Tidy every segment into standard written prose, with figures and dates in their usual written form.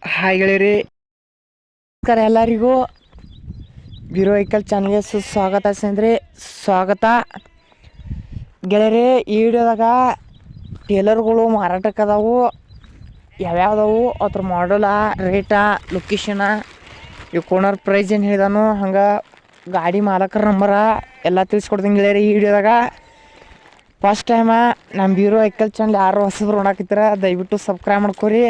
Hi ಗೆಳೆಯರಿ, ನಮಸ್ಕಾರ ಎಲ್ಲರಿಗೂ. ಬೀರೋ vehicle ಚಾನಲ್ಗೆ ಸುಸ್ವಾಗತ ಸ್ವಾಗತ ಗೆಳೆಯರಿ. ಈ ವಿಡಿಯೋದಾಗ ಟೇಲರ್ಗಳು ಮಾರಾಟಕ್ಕೆ ಅದಾವು. ಯಾವ್ಯಾವ್ದವು ಅದ್ರ ಮಾಡಲ, ರೇಟ, ಲೊಕೇಶನ, ಇವು ಕೋನರ್ ಪ್ರೈಸ್ ಏನು ಹೇಳಿದಾನು, ಹಂಗೆ ಗಾಡಿ ಮಾಲಕರ ನಂಬರ ಎಲ್ಲ ತಿಳಿಸ್ಕೊಡ್ತೀನಿ ಗೆಳೆಯರಿ ಈ ವಿಡಿಯೋದಾಗ. ಫಸ್ಟ್ ಟೈಮ ನಮ್ಮ ಬೀರೋ ವೆಹಿಕಲ್ ಚಾನಲ್ ಯಾರು ಹೊಸಬ್ರು ನೋಡಾಕತ್ತೀರ ದಯವಿಟ್ಟು ಸಬ್ಸ್ಕ್ರೈಬ್ ಮಾಡ್ಕೊರಿ.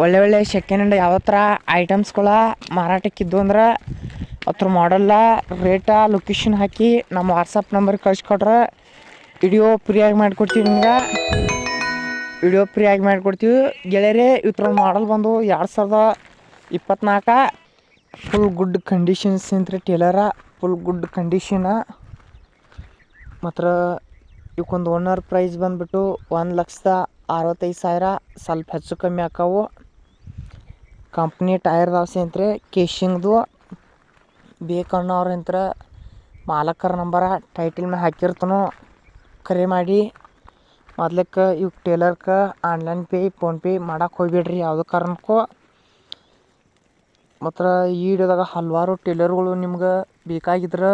ಒಳ್ಳೆ ಸೆಕೆಂಡ್ ಹ್ಯಾಂಡ್ ಯಾವ ಥರ ಐಟಮ್ಸ್ಗಳ ಮಾರಾಟಕ್ಕಿದ್ದು ಅಂದ್ರೆ ಅದ್ರ ಮಾಡಲ್ಲ, ರೇಟ, ಲೊಕೇಶನ್ ಹಾಕಿ ನಮ್ಮ ವಾಟ್ಸಪ್ ನಂಬರ್ಗೆ ಕಳಿಸ್ಕೊಟ್ರೆ ವಿಡಿಯೋ ಫ್ರೀಯಾಗಿ ಮಾಡಿಕೊಡ್ತೀವಿ ಗೆಳೆಯರೇ. ಇದ್ರ ಮಾಡಲ್ ಬಂದು 2024 full good conditions ಇಂತ್ರಿ ಟೇಲರ, full good ಕಂಡೀಷನ. ಮಾತ್ರ ಇವಕ್ಕೊಂದು ಓನರ್ ಪ್ರೈಸ್ ಬಂದುಬಿಟ್ಟು 1,65,000, ಸ್ವಲ್ಪ ಹೆಚ್ಚು ಕಮ್ಮಿ ಆಕಾವು. ಕಂಪ್ನಿ ಟೈರ್ದಾವ್ಸಿ ಅಂತ್ರಿ, ಕೇಶಿಂಗ್ದು. ಬೇಕನ್ನೋರಂತ್ರ ಮಾಲಕರ ನಂಬರ ಟೈಟಲ್ ಮೇಲೆ ಹಾಕಿರ್ತಾನೋ, ಕರೆ ಮಾಡಿ. ಮೊದ್ಲಕ್ಕೆ ಇವು ಟೇಲರ್ಗೆ ಆನ್ಲೈನ್ ಪೇ, ಫೋನ್ಪೇ ಮಾಡೋಕೆ ಹೋಗ್ಬೇಡ್ರಿ ಯಾವುದೇ ಕಾರಣಕ್ಕೂ. ಮತ್ತು ಈ ವಿಡಿಯೋದಾಗ ಹಲವಾರು ಟೇಲರ್ಗಳು ನಿಮ್ಗೆ ಬೇಕಾಗಿದ್ರೆ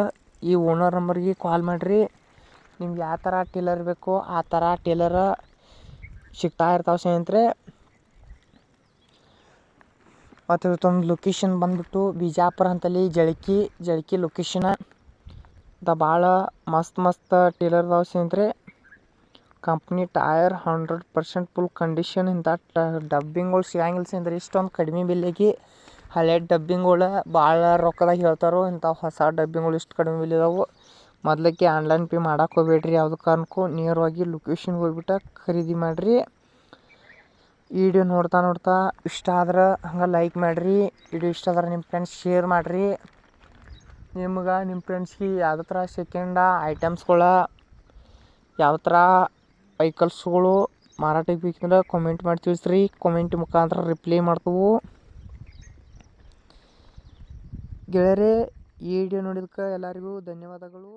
ಈ ಓನರ್ ನಂಬರ್ಗೆ ಕಾಲ್ ಮಾಡಿರಿ. ನಿಮ್ಗೆ ಯಾವ ಥರ ಟೇಲರ್ ಬೇಕು ಆ ಥರ ಟೇಲರ ಸಿಗ್ತಾ ಇರ್ತಾವೆ ಸ್ನೇಹಿತರೆ. ಮತ್ತು ಇವತ್ತೊಂದು ಲೊಕೇಶನ್ ಬಂದುಬಿಟ್ಟು ಬಿಜಾಪುರ ಅಂತಲ್ಲಿ ಜಳಕಿ ಲೊಕೇಶನ ಭಾಳ ಮಸ್ತ್ ಟೇಲರ್ದಾವ ಸ್ನೇಹಿತರೆ. Company tyre 100% full condition. ಇಂಥ ಡಬ್ಬಿಂಗ್ಗಳು ಸಿಗಂಗಿಲ್ಲ ಸ್ನೇಹಿತರೆ ಇಷ್ಟೊಂದು ಕಡಿಮೆ ಬೆಲೆಗೆ. ಹಳೆ ಡಬ್ಬಿಂಗ್ಗಳು ಭಾಳ ರೊಕ್ಕದಾಗ ಹೇಳ್ತಾರೋ, ಇಂಥ ಹೊಸ ಡಬ್ಬಿಂಗ್ಗಳು ಇಷ್ಟು ಕಡಿಮೆ ಬೆಲೆ ಇದಾವೆ. ಮೊದಲಕ್ಕೆ ಆನ್ಲೈನ್ ಪೇ ಮಾಡೋಕೆ ಹೋಗ್ಬೇಡ್ರಿ ಯಾವುದೇ ಕಾರಣಕ್ಕೂ. ನೇರವಾಗಿ ಲೊಕೇಶನ್ಗೆ ಹೋಗ್ಬಿಟ್ಟು ಖರೀದಿ ಮಾಡಿರಿ. ಈ ವಿಡಿಯೋ ನೋಡ್ತಾ ಇಷ್ಟ ಆದ್ರೆ ಹಂಗೆ ಲೈಕ್ ಮಾಡಿರಿ. ವಿಡಿಯೋ ಇಷ್ಟ ಆದ್ರೆ ನಿಮ್ಮ ಫ್ರೆಂಡ್ಸ್ ಶೇರ್ ಮಾಡಿರಿ. ನಿಮ್ಗೆ ನಿಮ್ಮ ಫ್ರೆಂಡ್ಸ್ಗೆ ಯಾವ ಥರ ಸೆಕೆಂಡ ಐಟಮ್ಸ್ಗಳ, ಯಾವ ಥರ ವೆಹಿಕಲ್ಸ್ಗಳು ಮಾರಾಟಕ್ಕೆ ಬೇಕಂದ್ರೆ ಕಾಮೆಂಟ್ ಮಾಡಿ ತಿಳಿಸ್ರಿ. ಕಾಮೆಂಟ್ ಮುಖಾಂತರ ರಿಪ್ಲೈ ಮಾಡ್ತೇವೆ ಗೆಳೆಯರೇ. ಈ ವಿಡಿಯೋ ನೋಡಿದಕ್ಕೆ ಎಲ್ಲರಿಗೂ ಧನ್ಯವಾದಗಳು.